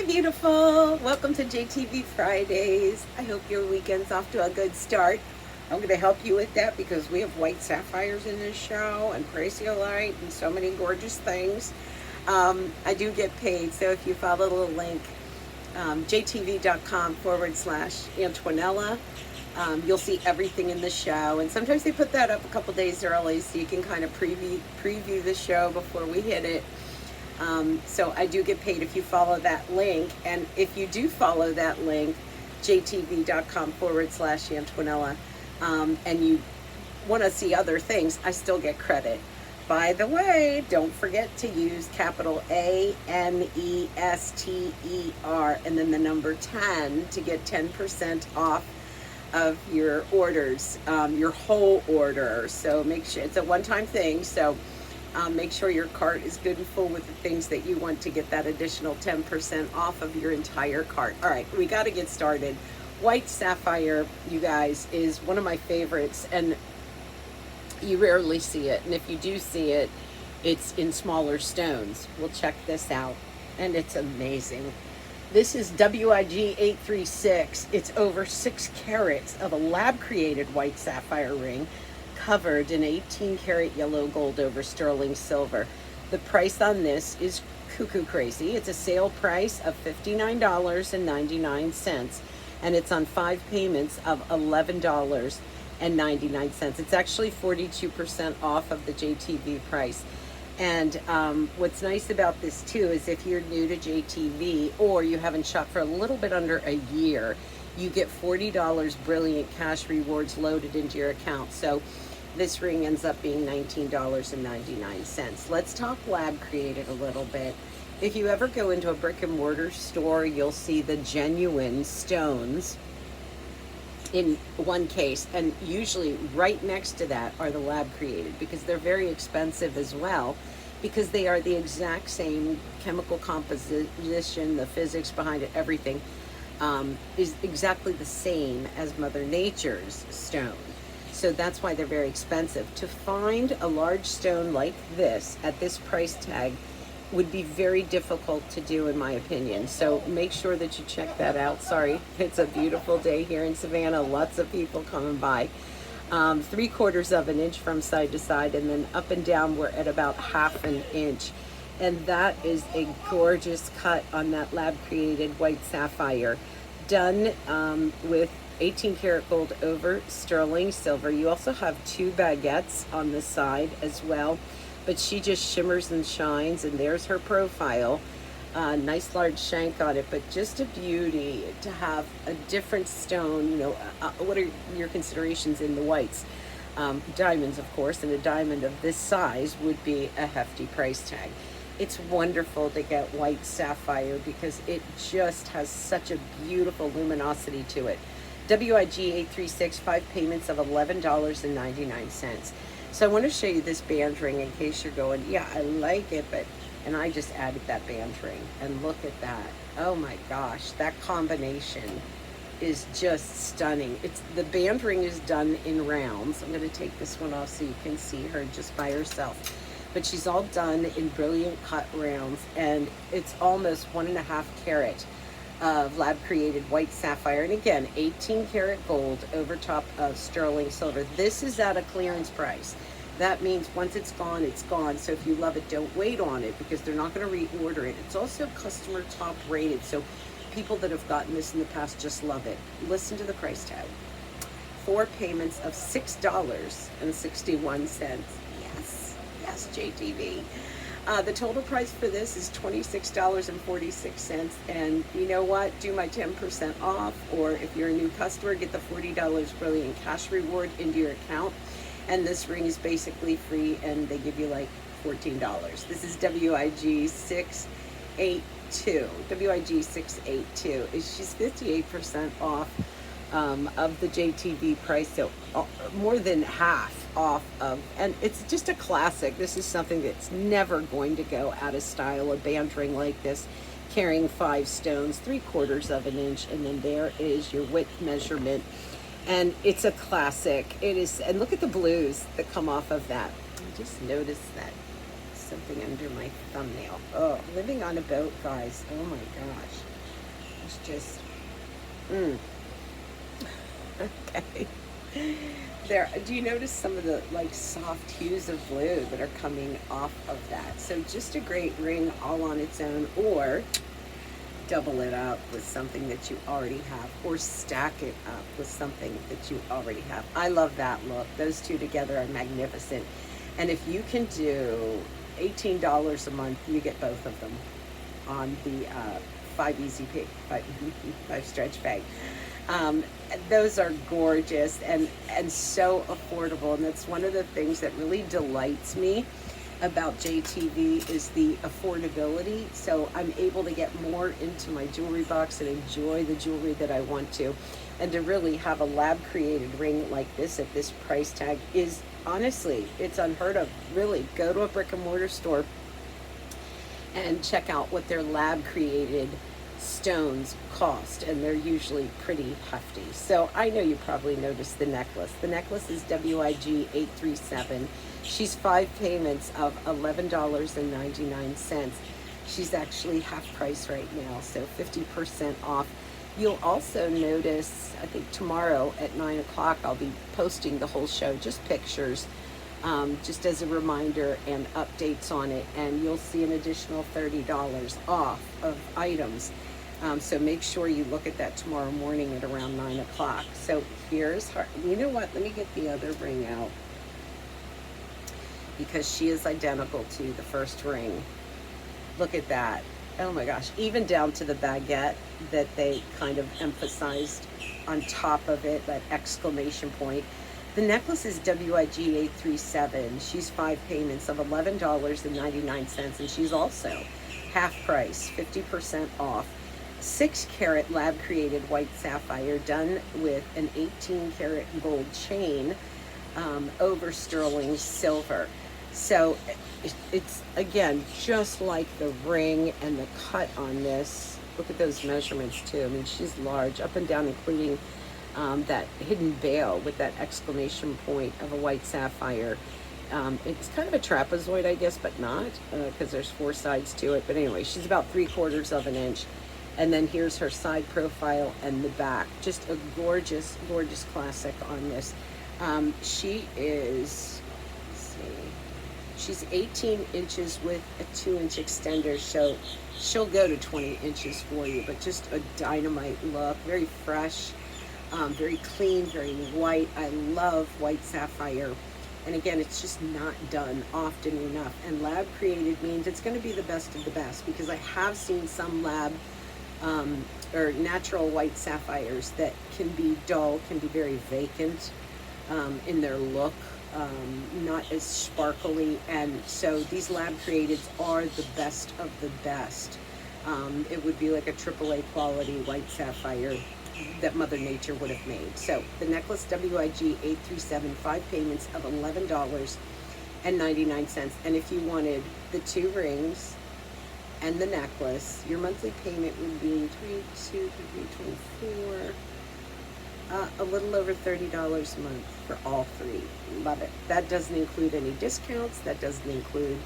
Hi, beautiful. Welcome to JTV Fridays. I hope your weekend's off to a good start. I'm going to help you with that because we have white sapphires in this show and Prasiolite and so many gorgeous things. I do get paid, so if you follow the link, jtv.com/Antonella, you'll see everything in the show. And sometimes they put that up a couple days early so you can kind of preview the show before we hit it. So I do get paid if you follow that link. And if you do follow that link, jtv.com/Antonella, and you want to see other things, I still get credit. By the way, don't forget to use capital ANESTER and then the number 10 to get 10% off of your orders, your whole order. So make sure it's a one-time thing. So make sure your cart is good and full with the things that you want to get that additional 10% off of your entire cart. All right, we got to get started. White sapphire, you guys, is one of my favorites, and you rarely see it. And if you do see it, it's in smaller stones. We'll check this out, and it's amazing. This is WIG 836. It's over 6 carats of a lab-created white sapphire ring, covered in 18 karat yellow gold over sterling silver. The price on this is cuckoo crazy. It's a sale price of $59.99, and it's on 5 payments of $11.99. It's actually 42% off of the JTV price. And what's nice about this too is if you're new to JTV or you haven't shopped for a little bit under a year, you get $40 brilliant cash rewards loaded into your account. So this ring ends up being $19.99. Let's talk lab created a little bit. If you ever go into a brick and mortar store, you'll see the genuine stones in one case, and usually right next to that are the lab created, because they're very expensive as well, because they are the exact same chemical composition, the physics behind it, everything is exactly the same as Mother Nature's stone. So that's why they're very expensive. To find a large stone like this at this price tag would be very difficult to do, in my opinion. So make sure that you check that out. Sorry, it's a beautiful day here in Savannah. Lots of people coming by. 3/4 of an inch from side to side, and then up and down we're at about 1/2 an inch. And that is a gorgeous cut on that lab created white sapphire, done with 18 karat gold over sterling silver. You also have 2 baguettes on the side as well, but she just shimmers and shines, and there's her profile. Nice large shank on it, but just a beauty to have a different stone. You know, what are your considerations in the whites? Diamonds, of course, and a diamond of this size would be a hefty price tag. It's wonderful to get white sapphire because it just has such a beautiful luminosity to it. WIG 836, 5 payments of $11.99. So I want to show you this band ring in case you're going, yeah, I like it, and I just added that band ring, and look at that. Oh my gosh, that combination is just stunning. The band ring is done in rounds. I'm going to take this one off so you can see her just by herself. But she's all done in brilliant cut rounds, and it's almost 1.5 carat of lab created white sapphire, and again 18 karat gold over top of sterling silver. This is at a clearance price. That means once it's gone, it's gone. So if you love it, don't wait on it, because they're not going to reorder it. It's also customer top rated, so people that have gotten this in the past just love it. Listen to the price tag. 4 payments of $6.61. Yes, JTV. The total price for this is $26.46, and you know what? Do my 10% off, or if you're a new customer, get the $40 brilliant cash reward into your account, and this ring is basically free, and they give you like $14. This is WIG 682. WIG 682. She's 58% off of the JTV price, so more than half off of, and it's just a classic. This is something that's never going to go out of style, a band ring like this, carrying 5 stones, 3/4 of an inch, and then there is your width measurement, and it's a classic. It is, and look at the blues that come off of that. I just noticed that something under my thumbnail. Oh, living on a boat, guys. Oh my gosh. It's just, okay. There, do you notice some of the like soft hues of blue that are coming off of that? So just a great ring all on its own, or double it up with something that you already have, or stack it up with something that you already have. I love that look. Those two together are magnificent. And if you can do $18 a month, you get both of them on the 5 easy pay, 5 stretch pay. Those are gorgeous and so affordable, and that's one of the things that really delights me about JTV is the affordability. So I'm able to get more into my jewelry box and enjoy the jewelry that I want to, and to really have a lab created ring like this at this price tag is honestly, it's unheard of. Really, go to a brick and mortar store and check out what their lab created stones cost, and they're usually pretty hefty. So I know you probably noticed the necklace. The necklace is WIG 837. She's 5 payments of $11.99. She's actually half price right now, so 50% off. You'll also notice, I think tomorrow at 9 o'clock, I'll be posting the whole show, just pictures, just as a reminder and updates on it. And you'll see an additional $30 off of items. So make sure you look at that tomorrow morning at around 9 o'clock. So here's her, you know what, let me get the other ring out, because she is identical to the first ring. Look at that. Oh my gosh, even down to the baguette that they kind of emphasized on top of it, that exclamation point. The necklace is WIG 837. She's 5 payments of $11.99, and she's also half price, 50% off. 6 carat lab created white sapphire done with an 18 karat gold chain over sterling silver. So it's again just like the ring, and the cut on this, look at those measurements too. I mean, she's large up and down, including that hidden veil with that exclamation point of a white sapphire. It's kind of a trapezoid, I guess, but not, because there's 4 sides to it. But anyway, she's about 3/4 of an inch. And then here's her side profile and the back. Just a gorgeous, gorgeous classic on this. She is, let's see, she's 18 inches with a 2-inch extender, so she'll go to 20 inches for you, but just a dynamite look, very fresh, very clean, very white. I love white sapphire. And again, it's just not done often enough. And lab created means it's going to be the best of the best, because I have seen some lab or natural white sapphires that can be dull, can be very vacant in their look, not as sparkly. And so these lab createds are the best of the best. It would be like a AAA quality white sapphire that Mother Nature would have made. So the necklace, WIG 837, 5 payments of $11.99. And if you wanted the 2 rings and the necklace, your monthly payment would be $24, a little over $30 a month for all 3. Love it. That doesn't include any discounts. That doesn't include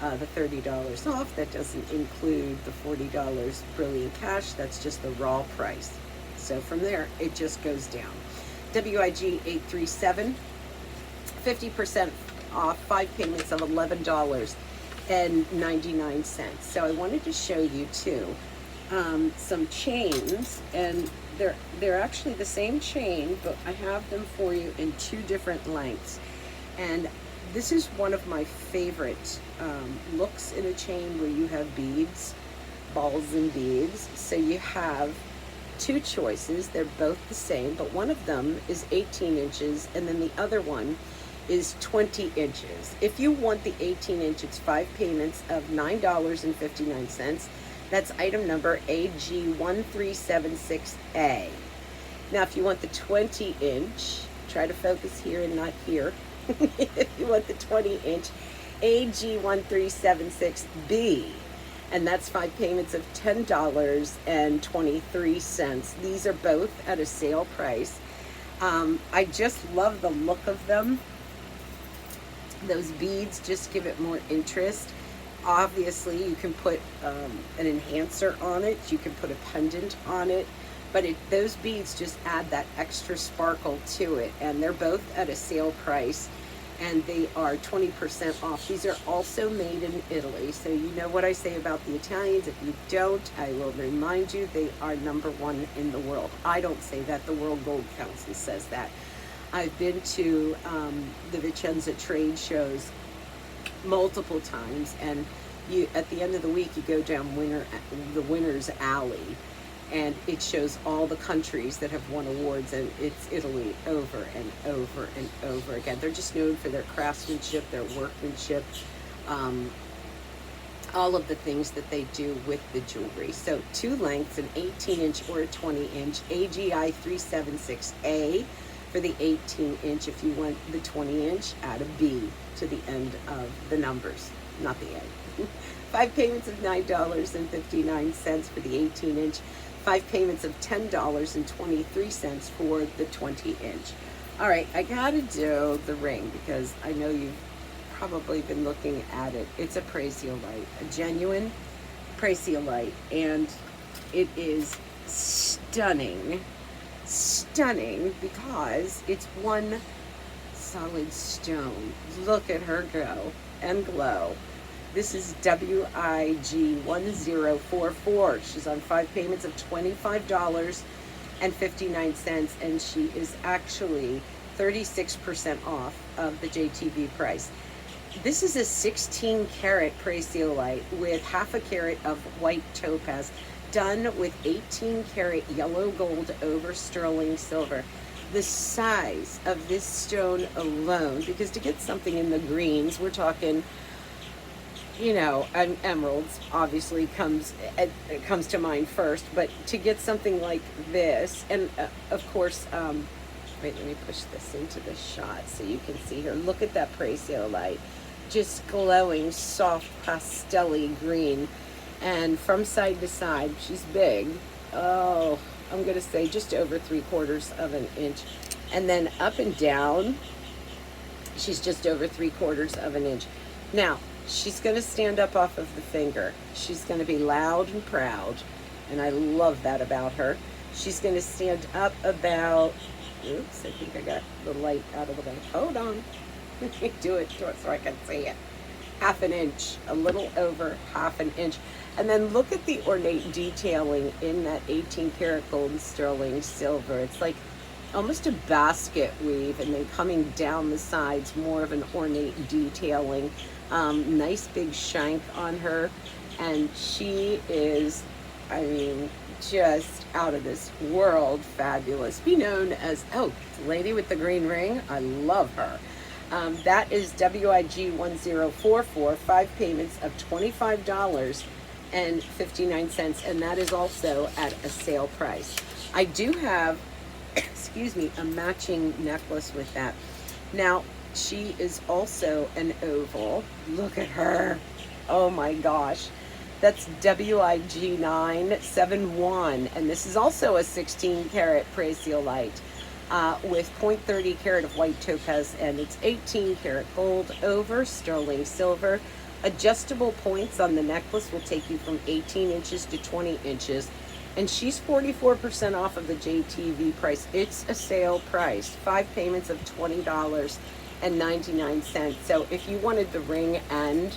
the $30 off. That doesn't include the $40 brilliant cash. That's just the raw price. So from there, it just goes down. WIG 837, 50% off, 5 payments of $11.99. So I wanted to show you too some chains, and they're actually the same chain, but I have them for you in 2 different lengths. And this is one of my favorite looks in a chain, where you have beads, balls and beads. So you have 2 choices. They're both the same, but one of them is 18 inches and then the other one is 20 inches. If you want the 18 inch, it's 5 payments of $9.59. That's item number AG1376A. Now, if you want the 20 inch, try to focus here and not here. If you want the 20 inch, AG1376B. And that's 5 payments of $10.23. These are both at a sale price. I just love the look of them. Those beads just give it more interest. Obviously, you can put an enhancer on it. You can put a pendant on it. But those beads just add that extra sparkle to it. And they're both at a sale price. And they are 20% off. These are also made in Italy. So you know what I say about the Italians. If you don't, I will remind you, they are #1 in the world. I don't say that. The World Gold Council says that. I've been to the Vicenza trade shows multiple times, and you, at the end of the week, you go down the winner's alley, and it shows all the countries that have won awards, and it's Italy over and over and over again. They're just known for their craftsmanship, their workmanship, all of the things that they do with the jewelry. So 2 lengths, an 18-inch or a 20-inch, AGI 376A for the 18-inch. If you want the 20-inch, add a B to the end of the numbers, not the A. 5 payments of $9.59 for the 18-inch. 5 payments of $10.23 for the 20-inch. All right, I gotta do the ring because I know you've probably been looking at it. It's a Prasiolite, a genuine Prasiolite, and it is stunning, stunning because it's one solid stone. Look at her go and glow. This is WIG1044. She's on 5 payments of $25.59, and she is actually 36% off of the JTV price. This is a 16 karat Prasiolite with 1/2 carat of white topaz, done with 18 karat yellow gold over sterling silver. The size of this stone alone, because to get something in the greens, we're talking, you know, emeralds obviously comes to mind first, but to get something like this, and of course, wait, let me push this into the shot so you can see her. Look at that Prasiolite, just glowing, soft, pastel-y green, and from side to side, she's big. Oh, I'm gonna say just over 3/4 of an inch, and then up and down, she's just over 3/4 of an inch. Now, she's going to stand up off of the finger. She's going to be loud and proud, and I love that about her. She's going to stand up about, oops, I think I got the light out of the way. Hold on. Let me do it so I can see it. 1/2 inch, a little over 1/2 inch. And then look at the ornate detailing in that 18 karat gold and sterling silver. It's like almost a basket weave, and then coming down the sides, more of an ornate detailing. Nice big shank on her, and she is, I mean, just out of this world fabulous. Be known as, oh, the lady with the green ring. I love her. That is WIG1044, 5 payments of $25.59, and that is also at a sale price. I do have, excuse me, a matching necklace with that. Now, she is also an oval. Look at her. Oh my gosh. That's WIG971. And this is also a 16 karat Prasiolite with 0.30 karat of white topaz, and it's 18 karat gold over sterling silver. Adjustable points on the necklace will take you from 18 inches to 20 inches. And she's 44% off of the JTV price. It's a sale price. 5 payments of $20.99. So if you wanted the ring and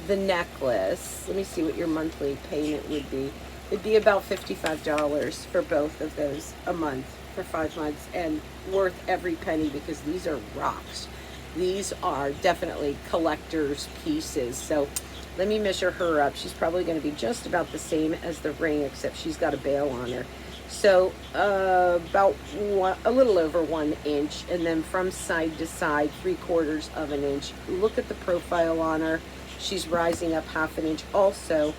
the necklace, let me see what your monthly payment would be. It'd be about $55 for both of those a month for 5 months, and worth every penny because these are rocks. These are definitely collector's pieces. So let me measure her up. She's probably going to be just about the same as the ring, except she's got a bail on her. So about a little over 1 inch, and then from side to side, 3/4 of an inch. Look at the profile on her. She's rising up 1/2 inch. Also,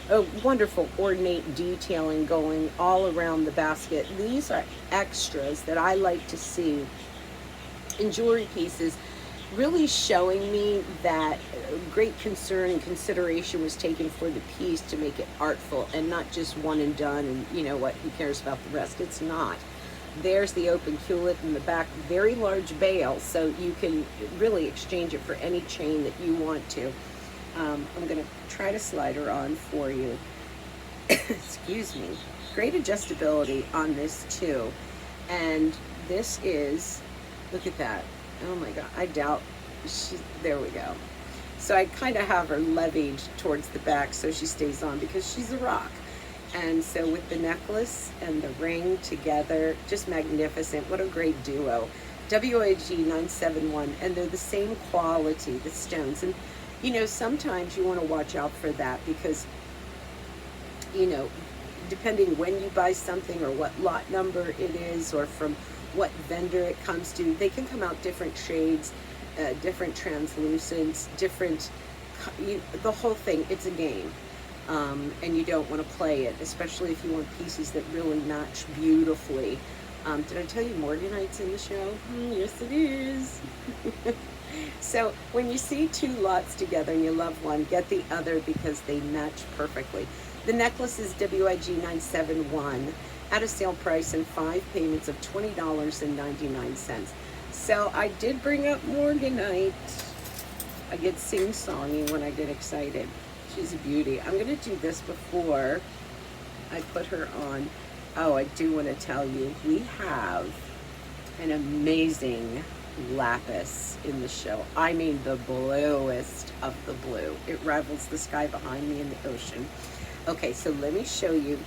a wonderful ornate detailing going all around the basket. These are extras that I like to see in jewelry pieces, really showing me that great concern and consideration was taken for the piece to make it artful and not just one and done, and you know what, who cares about the rest? It's not. There's the open culet in the back, very large bail, so you can really exchange it for any chain that you want to. I'm going to try to slide her on for you. Excuse me. Great adjustability on this too. And this is, look at that. Oh my God, I doubt there we go. So I kind of have her levied towards the back so she stays on because she's a rock. And so with the necklace and the ring together, just magnificent. What a great duo. WAG 971, and they're the same quality, the stones. And you know, sometimes you want to watch out for that because, you know, depending when you buy something or what lot number it is or from what vendor it comes to, they can come out different shades, different translucents, different, the whole thing. It's a game. And you don't want to play it, especially if you want pieces that really match beautifully. Did I tell you Morganite's in the show? Yes, it is. So when you see two lots together and you love one, get the other because they match perfectly. The necklace is WIG 971 at a sale price and 5 payments of $20.99. So I did bring up Morganite. I get sing-songy when I get excited. She's a beauty. I'm going to do this before I put her on. Oh, I do want to tell you, we have an amazing lapis in the show. I mean the bluest of the blue. It rivals the sky behind me in the ocean. Okay, so let me show you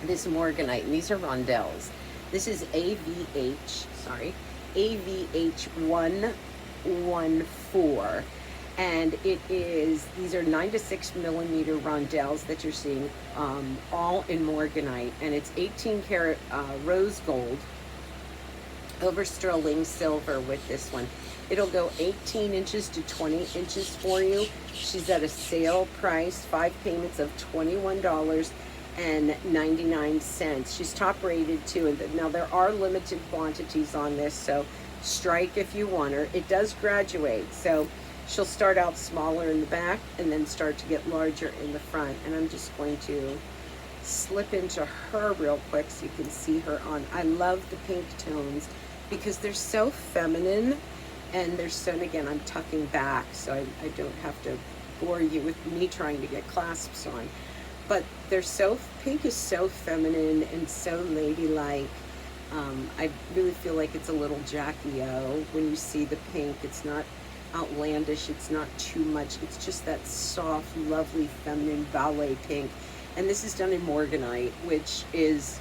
this Morganite, and these are rondelles. This is AVH 114, and it is, these are 9 to 6 millimeter rondelles that you're seeing, all in Morganite, and it's 18 karat rose gold over sterling silver with this one. It'll go 18 inches to 20 inches for you. She's at a sale price, 5 payments of $21.99. She's top rated too. And now there are limited quantities on this, so strike if you want her. It does graduate, so she'll start out smaller in the back and then start to get larger in the front. And I'm just going to slip into her real quick so you can see her on. I love the pink tones because they're so feminine, and they're so, and again, I'm tucking back so I don't have to bore you with me trying to get clasps on. But they're so, pink is so feminine and so ladylike. I really feel like it's a little Jackie O when you see the pink. It's not outlandish, it's not too much, it's just that soft, lovely, feminine ballet pink. And this is done in Morganite, which is,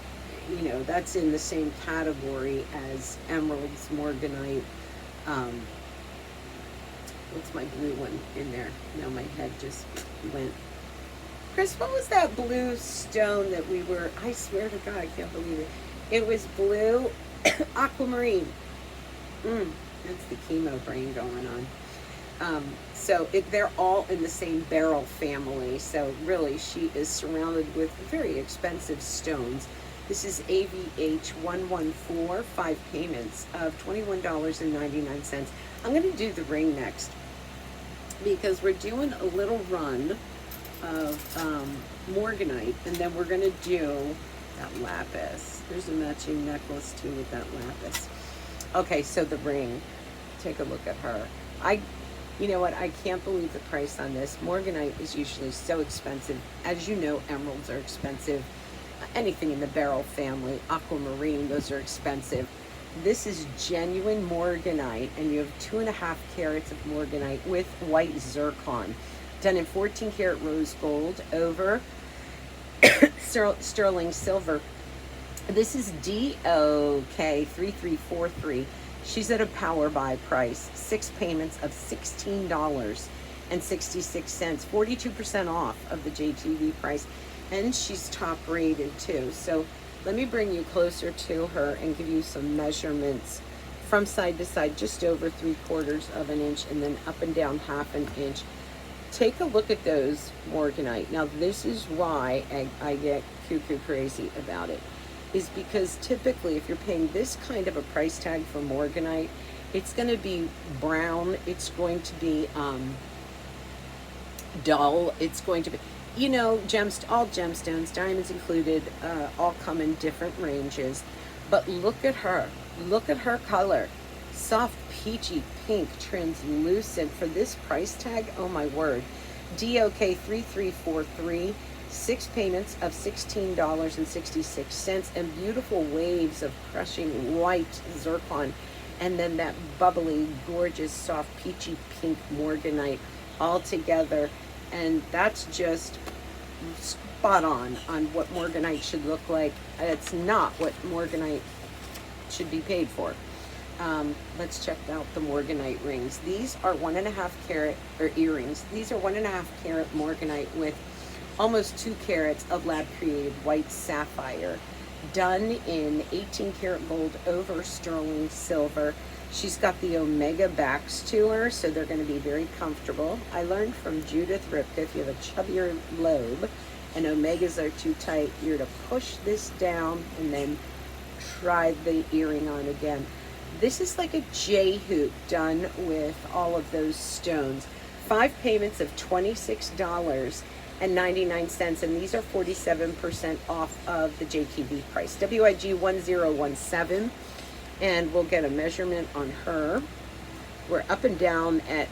you know, that's in the same category as emeralds, Morganite. What's my blue one in there? Now my head just went. Chris, what was that blue stone that we were, I swear to God, I can't believe it. It was blue aquamarine. That's the chemo brain going on. So they're all in the same beryl family. So really, she is surrounded with very expensive stones. This is AVH 114, 5 payments of $21.99. I'm going to do the ring next because we're doing a little run of Morganite, and then we're going to do that lapis. There's a matching necklace too with that lapis. Okay, so the ring. Take a look at her. You know what? I can't believe the price on this. Morganite is usually so expensive. As you know, emeralds are expensive. Anything in the beryl family, aquamarine, those are expensive. This is genuine Morganite, and you have 2.5 carats of Morganite with white zircon, done in 14 karat rose gold over sterling silver. This is DOK 3343. She's at a power buy price, 6 payments of $16.66, 42% off of the JTV price, and she's top rated too. So let me bring you closer to her and give you some measurements from side to side, just over 3/4 of an inch, and then up and down 1/2 an inch. Take a look at those Morganite. Now this is why I get cuckoo crazy about it, is because typically if you're paying this kind of a price tag for Morganite, it's going to be brown, it's going to be dull, it's going to be, you know, all gemstones, diamonds included, all come in different ranges. But look at her color. Soft peachy pink, translucent for this price tag. Oh my word. DOK 3343, 6 payments of $16.66, and beautiful waves of crushing white zircon, and then that bubbly, gorgeous, soft peachy pink Morganite all together. And that's just spot on what Morganite should look like. It's not what Morganite should be paid for. Let's check out the Morganite rings. These are 1.5 carat, or earrings. These are 1.5 carat Morganite with almost 2 carats of lab created white sapphire, done in 18 karat gold over sterling silver. She's got the omega backs to her, so they're going to be very comfortable. I learned from Judith Ripka, if you have a chubbier lobe and omegas are too tight, you're to push this down and then try the earring on again. This is like a J hoop done with all of those stones. 5 payments of $26.99, and these are 47% off of the JTV price. WIG 1017, and we'll get a measurement on her. We're up and down at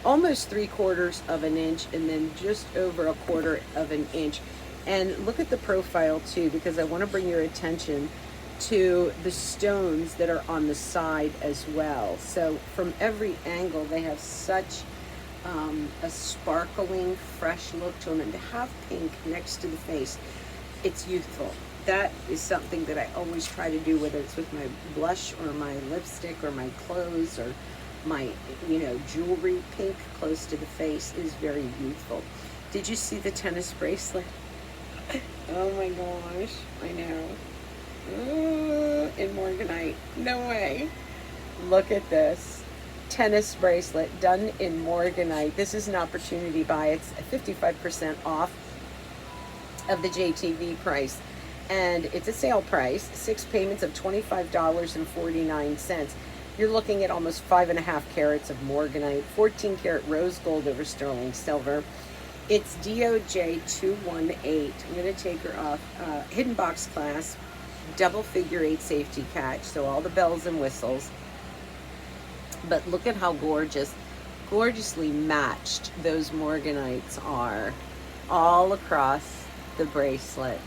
almost 3/4 of an inch, and then just over 1/4 of an inch. And look at the profile too, because I want to bring your attention to the stones that are on the side as well. So from every angle, they have such a sparkling, fresh look to them, and to have pink next to the face, it's youthful. That is something that I always try to do, whether it's with my blush or my lipstick or my clothes or my, jewelry. Pink close to the face is very youthful. Did you see the tennis bracelet? Oh my gosh, I know. In Morganite. No way. Look at this. Tennis bracelet done in Morganite. This is an opportunity buy. It's 55% off of the JTV price. And it's a sale price. 6 payments of $25.49. You're looking at almost 5.5 carats of Morganite, 14 karat rose gold over sterling silver. It's DOJ 218. I'm going to take her off. Hidden box clasp, double figure 8 safety catch, so all the bells and whistles. But look at how gorgeously matched those Morganites are all across the bracelet.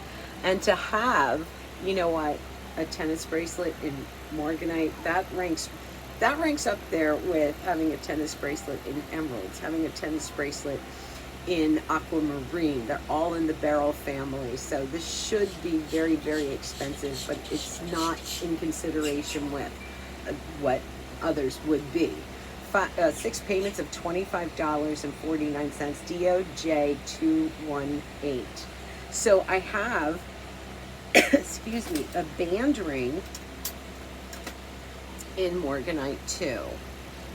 And to have, a tennis bracelet in Morganite, that ranks up there with having a tennis bracelet in emeralds, having a tennis bracelet in aquamarine. They're all in the beryl family, so this should be very, very expensive, but it's not in consideration with what others would be. 6 payments of $25.49, DOJ 218. So I have, excuse me, a band ring in Morganite too.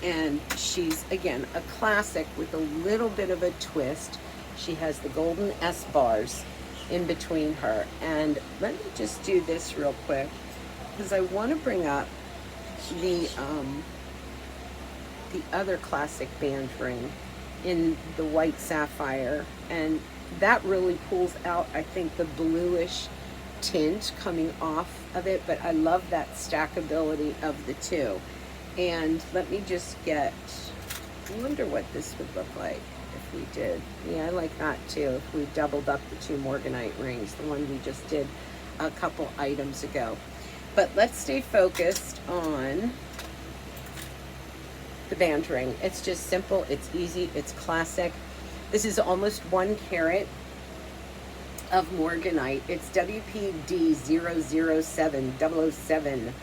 And she's, again, a classic with a little bit of a twist. She has the golden S bars in between her. And let me just do this real quick, because I want to bring up the other classic band ring in the white sapphire. And that really pulls out, I think, the bluish tint coming off of it. But I love that stackability of the two. And let me just I wonder what this would look like if we did. Yeah, I like that too, if we doubled up the 2 Morganite rings, the one we just did a couple items ago. But let's stay focused on the band ring. It's just simple, it's easy, it's classic. This is almost 1 carat of Morganite. It's WPD 007.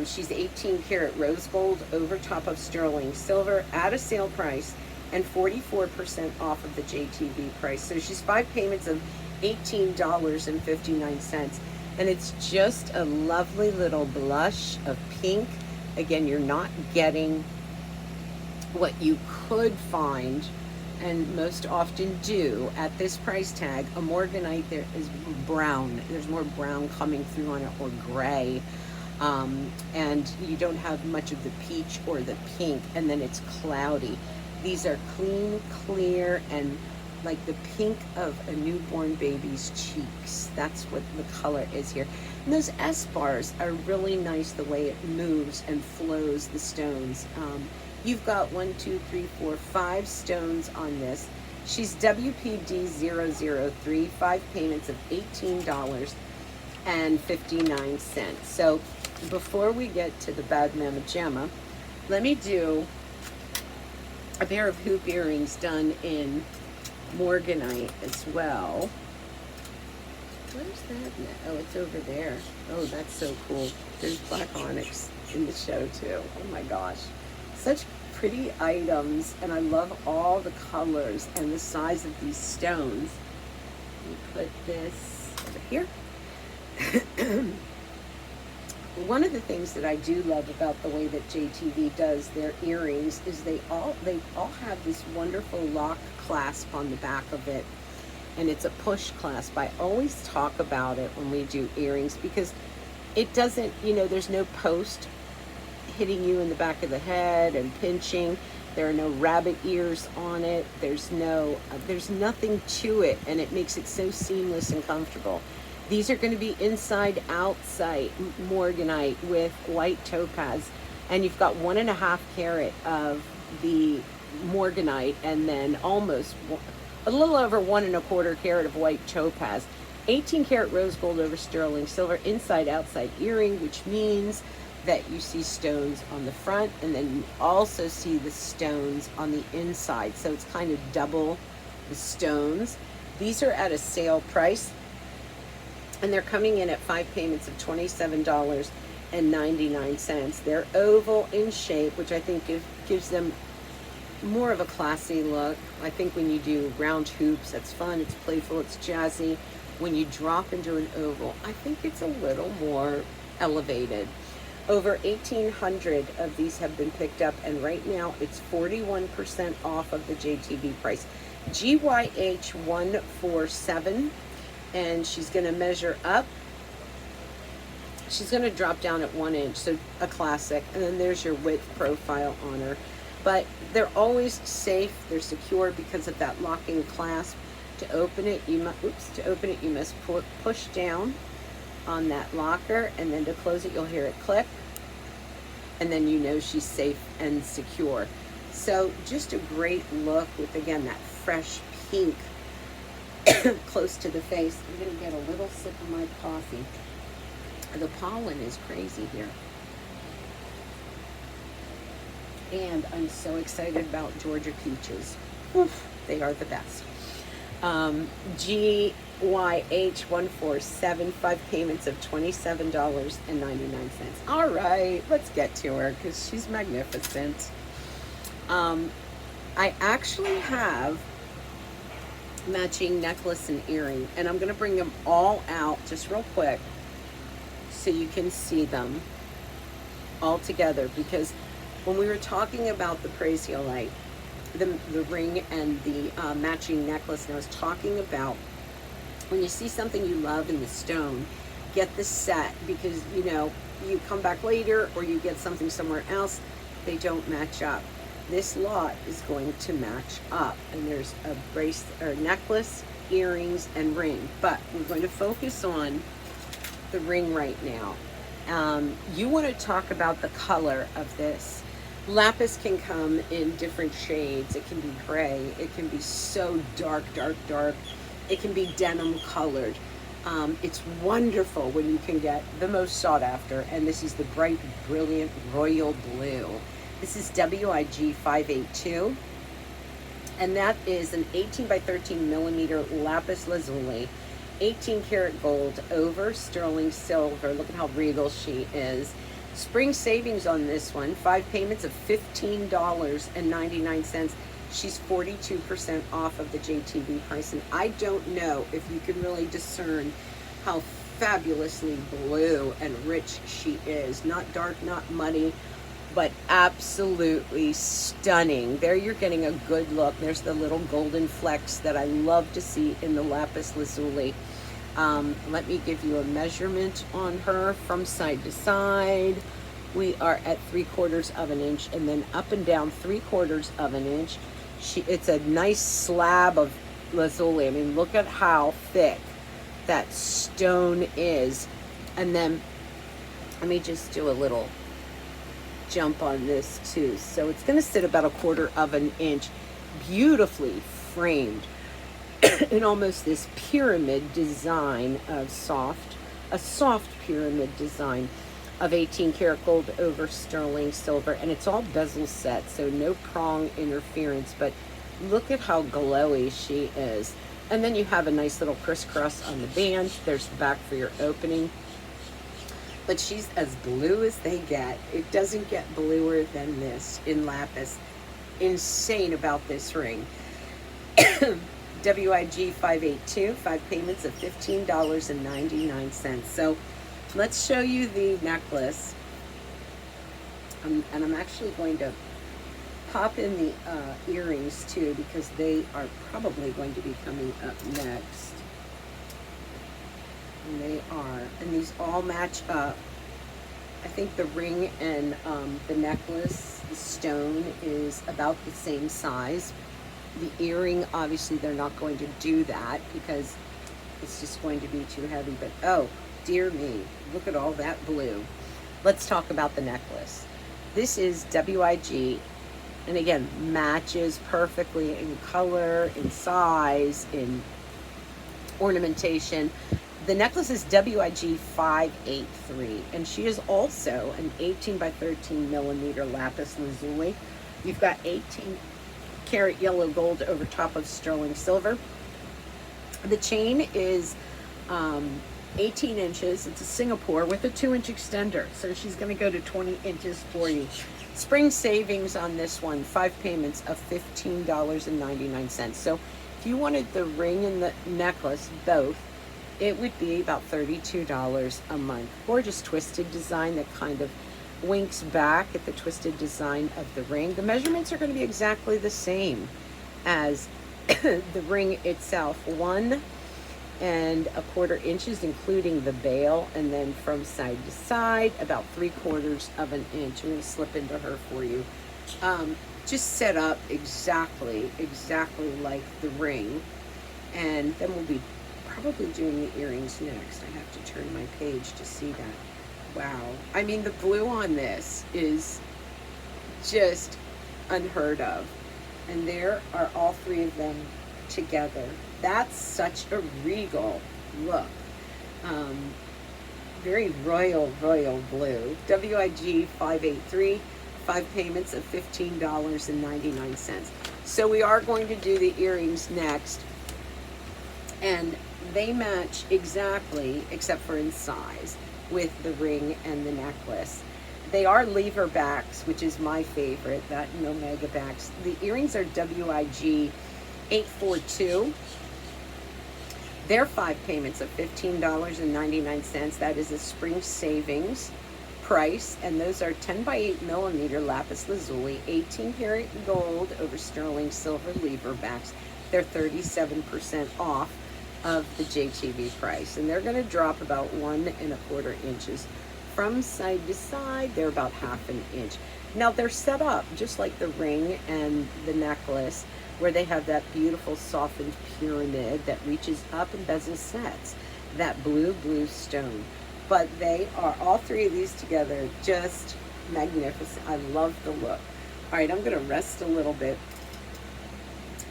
She's 18 karat rose gold over top of sterling silver at a sale price and 44% off of the JTV price. So she's 5 payments of $18.59. And it's just a lovely little blush of pink. Again, you're not getting what you could find and most often do at this price tag. A Morganite, there is brown. There's more brown coming through on it, or gray. And you don't have much of the peach or the pink, and then it's cloudy. These are clean, clear, and like the pink of a newborn baby's cheeks. That's what the color is here. And those S bars are really nice, the way it moves and flows the stones. You've got 1, 2, 3, 4, 5 stones on this. She's WPD003, 5 payments of $18.59. So before we get to the Bad Mama Gemma, let me do a pair of hoop earrings done in Morganite as well. Where's that? Oh, it's over there. Oh, that's so cool. There's black onyx in the show too. Oh my gosh. Such pretty items, and I love all the colors and the size of these stones. Let me put this over here. One of the things that I do love about the way that JTV does their earrings is they all have this wonderful lock clasp on the back of it, and it's a push clasp. I always talk about it when we do earrings because it doesn't, there's no post hitting you in the back of the head and pinching. There are no rabbit ears on it. There's nothing to it, and it makes it so seamless and comfortable. These are going to be inside outside Morganite with white topaz, and you've got 1.5 carat of the Morganite, and then almost a little over 1.25 carat of white topaz. 18 karat rose gold over sterling silver inside outside earring, which means that you see stones on the front, and then you also see the stones on the inside, so it's kind of double the stones. These are at a sale price, and they're coming in at 5 payments of $27.99. They're oval in shape, which I think gives them more of a classy look. I think when you do round hoops, that's fun, it's playful, it's jazzy. When you drop into an oval, I think it's a little more elevated. Over 1,800 of these have been picked up, and right now it's 41% off of the JTV price. GYH147, and she's going to measure up. She's going to drop down at 1 inch, so a classic. And then there's your width profile on her. But they're always safe. They're secure because of that locking clasp. To open it, you must push down on that locker, and then to close it, you'll hear it click, and then she's safe and secure. So just a great look with, again, that fresh pink close to the face. I'm going to get a little sip of my coffee. The pollen is crazy here. And I'm so excited about Georgia peaches. Oof, they are the best. GYH147, 5 payments of $27.99. All right, let's get to her because she's magnificent. I actually have matching necklace and earring, and I'm going to bring them all out just real quick so you can see them all together, because when we were talking about the Prasiolite, the ring and the matching necklace, and I was talking about when you see something you love in the stone, get the set, because you come back later or you get something somewhere else, they don't match up. This lot is going to match up, and there's a necklace, earrings, and ring, but we're going to focus on the ring right now. You want to talk about the color of this. Lapis can come in different shades. It can be gray. It can be so dark, dark, dark. It can be denim colored. It's wonderful when you can get the most sought after, and this is the bright, brilliant royal blue. This is WIG582, and that is an 18 by 13 millimeter lapis lazuli, 18 karat gold over sterling silver. Look at how regal she is. Spring savings on this one, 5 payments of $15.99. She's 42% off of the JTV price, and I don't know if you can really discern how fabulously blue and rich she is. Not dark, not muddy, but absolutely stunning. There you're getting a good look. There's the little golden flecks that I love to see in the lapis lazuli. Let me give you a measurement on her from side to side. We are at 3/4 of an inch, and then up and down 3/4 of an inch. It's a nice slab of lazuli. I mean, look at how thick that stone is. And then let me just do a little jump on this too. So it's going to sit about 1/4 of an inch, beautifully framed in almost this pyramid design of a soft pyramid design of 18 karat gold over sterling silver. And it's all bezel set, so no prong interference, but look at how glowy she is. And then you have a nice little crisscross on the band. There's the back for your opening. But she's as blue as they get. It doesn't get bluer than this in Lapis. Insane about this ring. WIG 582, 5 payments of $15.99. So let's show you the necklace. And I'm actually going to pop in the earrings too, because they are probably going to be coming up next. And they are, and these all match up. I think the ring and the necklace, the stone, is about the same size. The earring, obviously they're not going to do that because it's just going to be too heavy, but oh dear me, look at all that blue. Let's talk about the necklace. This is WIG, and again, matches perfectly in color, in size, in ornamentation. The necklace is WIG 583, and she is also an 18 by 13 millimeter lapis lazuli. You've got 18 karat yellow gold over top of sterling silver. The chain is 18 inches. It's a Singapore with a 2-inch extender, so she's going to go to 20 inches for you. Spring savings on this one, 5 payments of $15.99. So if you wanted the ring and the necklace both, it would be about $32 a month. Gorgeous twisted design that kind of winks back at the twisted design of the ring. The measurements are going to be exactly the same as the ring itself, 1 1/4 inches, including the bail, and then from side to side, about 3/4 of an inch. I'm going to slip into her for you. Just set up exactly like the ring, and then we'll be probably doing the earrings next. I have to turn my page to see that. Wow. I mean, the blue on this is just unheard of. And there are all 3 of them together. That's such a regal look. Very royal blue. WIG 583, 5 payments of $15.99. So we are going to do the earrings next. And they match exactly, except for in size, with the ring and the necklace. They are lever backs, which is my favorite, that and omega backs. The earrings are WIG 842. They're 5 payments of $15.99. That is a spring savings price, and those are 10 by 8 millimeter lapis lazuli, 18 karat gold over sterling silver lever backs. They're 37% off of the JTV price, and they're going to drop about 1 1/4 inches from side to side. They're about 1/2 inch. Now they're set up just like the ring and the necklace, where they have that beautiful softened pyramid that reaches up and bezel sets that blue stone. But they are, all 3 of these together, just magnificent. I love the look. All right, I'm going to rest a little bit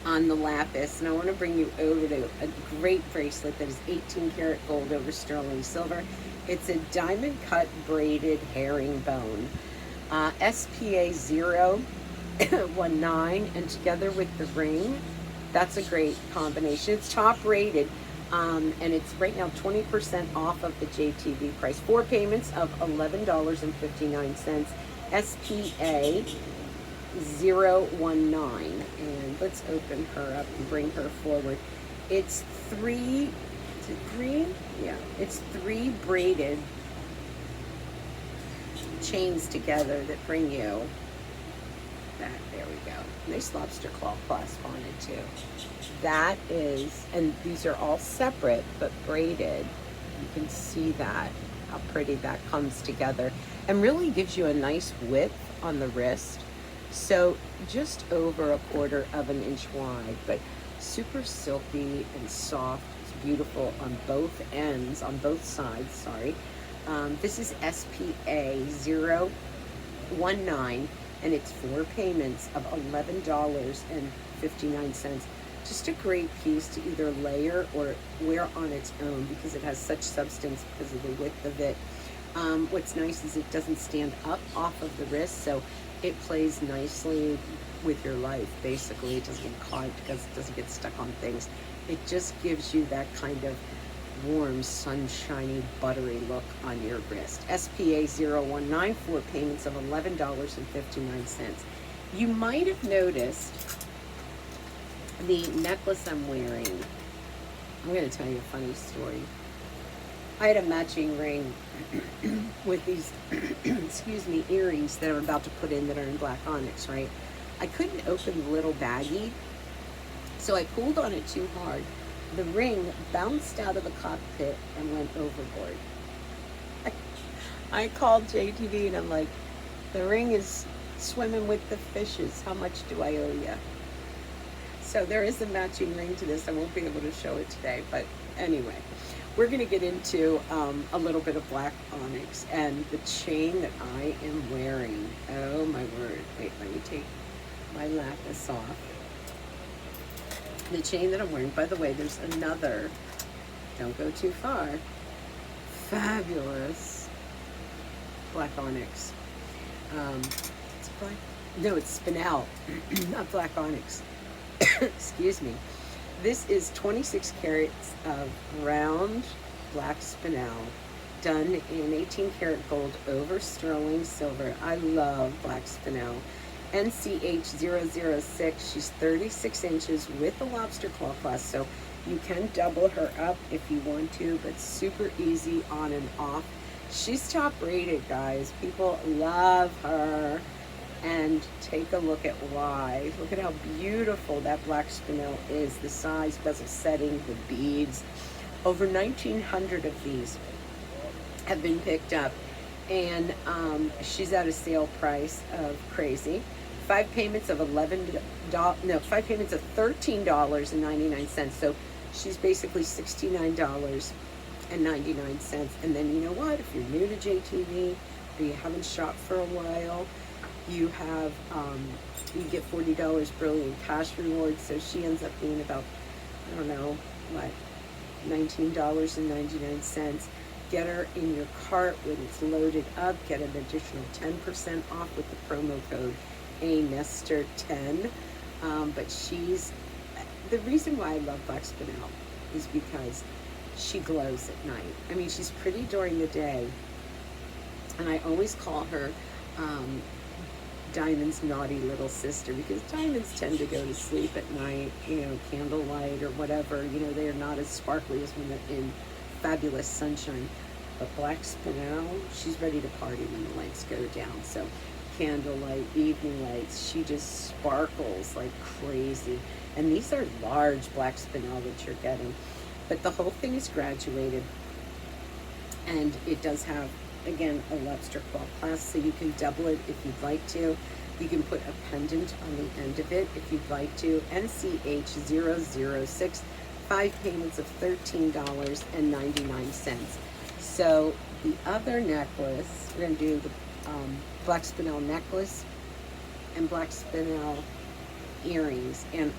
on the lapis, and I want to bring you over to a great bracelet that is 18 karat gold over sterling silver. It's a diamond cut braided herringbone, SPA 019, and together with the ring, that's a great combination. It's top rated, and it's right now 20% off of the JTV price. 4 payments of $11.59, SPA 019, and let's open her up and bring her forward. It's 3, is it 3? Yeah, it's 3 braided chains together that bring you that. There we go. Nice lobster claw clasp on it too. That is, and these are all separate but braided. You can see that, how pretty that comes together, and really gives you a nice width on the wrist. So just over 1/4 of an inch wide, but super silky and soft. It's beautiful on both ends, on both sides, sorry. This is SPA019, and it's 4 payments of $11.59. Just a great piece to either layer or wear on its own because it has such substance because of the width of it. What's nice is it doesn't stand up off of the wrist, so it plays nicely with your life. Basically, it doesn't get caught because it doesn't get stuck on things. It just gives you that kind of warm, sunshiny, buttery look on your wrist. SPA019, 4 payments of $11.59. You might have noticed the necklace I'm wearing. I'm going to tell you a funny story. I had a matching ring with these, excuse me, earrings that I'm about to put in that are in black onyx, right? I couldn't open the little baggie, so I pulled on it too hard. The ring bounced out of the cockpit and went overboard. I called JTV and I'm like, the ring is swimming with the fishes. How much do I owe you? So there is a matching ring to this. I won't be able to show it today, but anyway, we're going to get into a little bit of black onyx and the chain that I am wearing. Oh my word. Wait, let me take my lapis off. The chain that I'm wearing, by the way, there's another, don't go too far, fabulous black onyx. It's black, no, it's spinel, not black onyx. Excuse me. This is 26 carats of round black spinel done in 18 karat gold over sterling silver. I love black spinel. NCH006, she's 36 inches with a lobster claw clasp, so you can double her up if you want to, but super easy on and off. She's top rated, guys. People love her. And take a look at why. Look at how beautiful that black spinel is. The size, bezel setting, the beads. Over 1,900 of these have been picked up. And she's at a sale price of crazy. 5 payments of $13.99. So she's basically $69.99. And then you know what? If you're new to JTV or you haven't shopped for a while, you have you get $40 brilliant cash rewards. So she ends up being about, I don't know, what, $19.99. Get her in your cart when it's loaded up. Get an additional 10% off with the promo code ANESTER10. But she's, the reason why I love black spinel is because she glows at night. I mean, she's pretty during the day, and I always call her Diamond's naughty little sister, because diamonds tend to go to sleep at night, you know, candlelight or whatever, you know, they are not as sparkly as when they're in fabulous sunshine. But black spinel, she's ready to party when the lights go down. So candlelight, evening lights, she just sparkles like crazy. And these are large black spinel that you're getting. But the whole thing is graduated, and it does have, again, a lobster claw clasp, so you can double it if you'd like to. You can put a pendant on the end of it if you'd like to. NCH006, 5 payments of $13.99. So the other necklace, we're going to do the black spinel necklace and black spinel earrings. And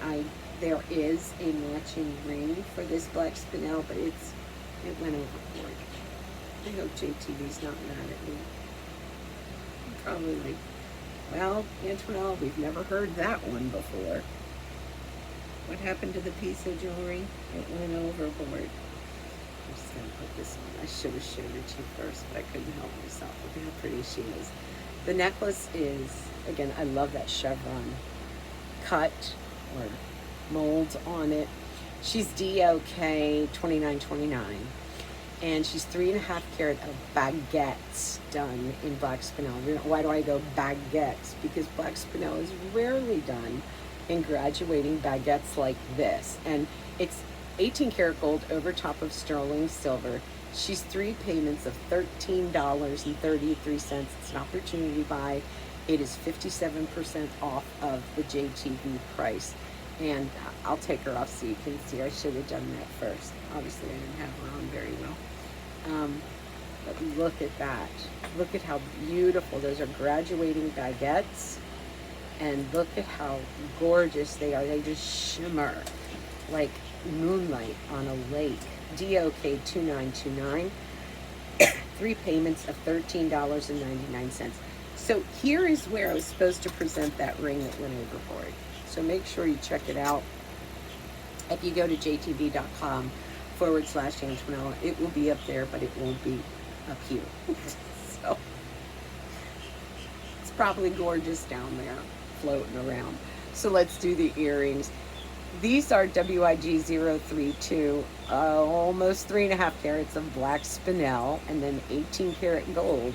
there is a matching ring for this black spinel, but it went overboard. I hope JTV's not mad at me. Probably like, well, Antoinette, we've never heard that one before. What happened to the piece of jewelry? It went overboard. I'm just going to put this on. I should have showed it to you first, but I couldn't help myself. Look at how pretty she is. The necklace is, again, I love that chevron cut or molds on it. She's DOK 2929. And she's 3.5 carat of baguettes done in black spinel. Why do I go baguettes? Because black spinel is rarely done in graduating baguettes like this. And it's 18 karat gold over top of sterling silver. She's 3 payments of $13.33. It's an opportunity buy. It is 57% off of the JTV price. And I'll take her off so you can see. I should have done that first. Obviously, I didn't have her on very well. But look at that. Look at how beautiful. Those are graduating baguettes. And look at how gorgeous they are. They just shimmer like moonlight on a lake. DOK 2929. 3 payments of $13.99. So here is where I was supposed to present that ring that went overboard. So make sure you check it out. If you go to jtv.com/Antonella, it will be up there, but it won't be up here. So it's probably gorgeous down there, floating around. So let's do the earrings. These are WIG032, almost 3.5 carats of black spinel, and then 18 karat gold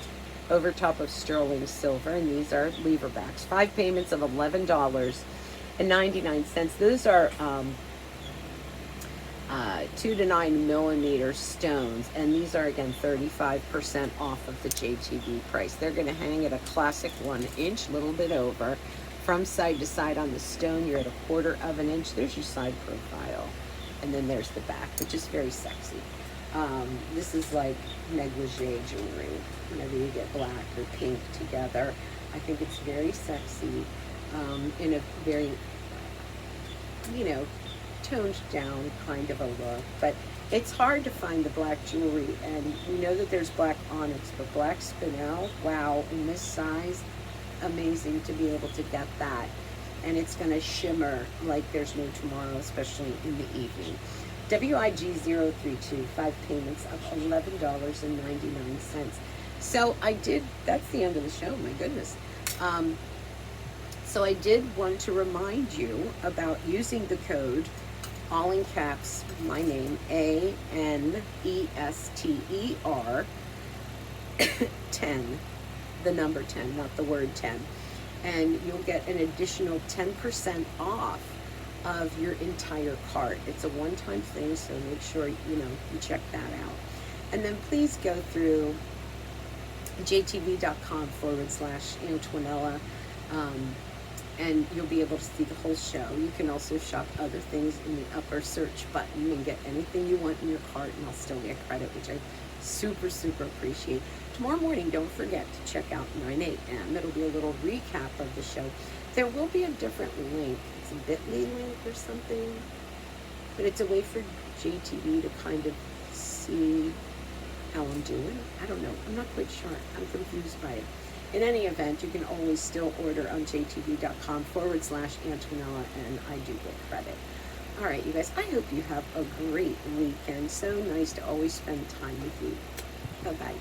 over top of sterling silver. And these are lever backs. 5 payments of $11.99. Those are 2 to 9 millimeter stones, and these are again 35% off of the JTV price. They're going to hang at a classic 1 inch, a little bit over. From side to side on the stone, you're at 1/4 of an inch. There's your side profile. And then there's the back, which is very sexy. This is like negligee jewelry, whenever you get black or pink together. I think it's very sexy, in a very, you know, toned down kind of a look. But it's hard to find the black jewelry, and we know that there's black onyx, but black spinel, wow, in this size, amazing to be able to get that. And it's going to shimmer like there's no tomorrow, especially in the evening. WIG032, 5 payments of $11.99. So I did, that's the end of the show, my goodness. So I did want to remind you about using the code, all in caps, my name, ANESTER 10, the number 10, not the word 10. And you'll get an additional 10% off of your entire cart. It's a one-time thing, so make sure, you know, you check that out. And then please go through jtv.com/Antonella, and you'll be able to see the whole show. You can also shop other things in the upper search button and get anything you want in your cart, and I'll still get credit, which I super, super appreciate. Tomorrow morning, don't forget to check out 9 a.m. It'll be a little recap of the show. There will be a different link. It's a bit.ly link or something, but it's a way for JTV to kind of see how I'm doing. I don't know. I'm not quite sure. I'm confused by it. In any event, you can always still order on jtv.com/Antonella, and I do get credit. All right, you guys, I hope you have a great weekend. So nice to always spend time with you. Bye-bye.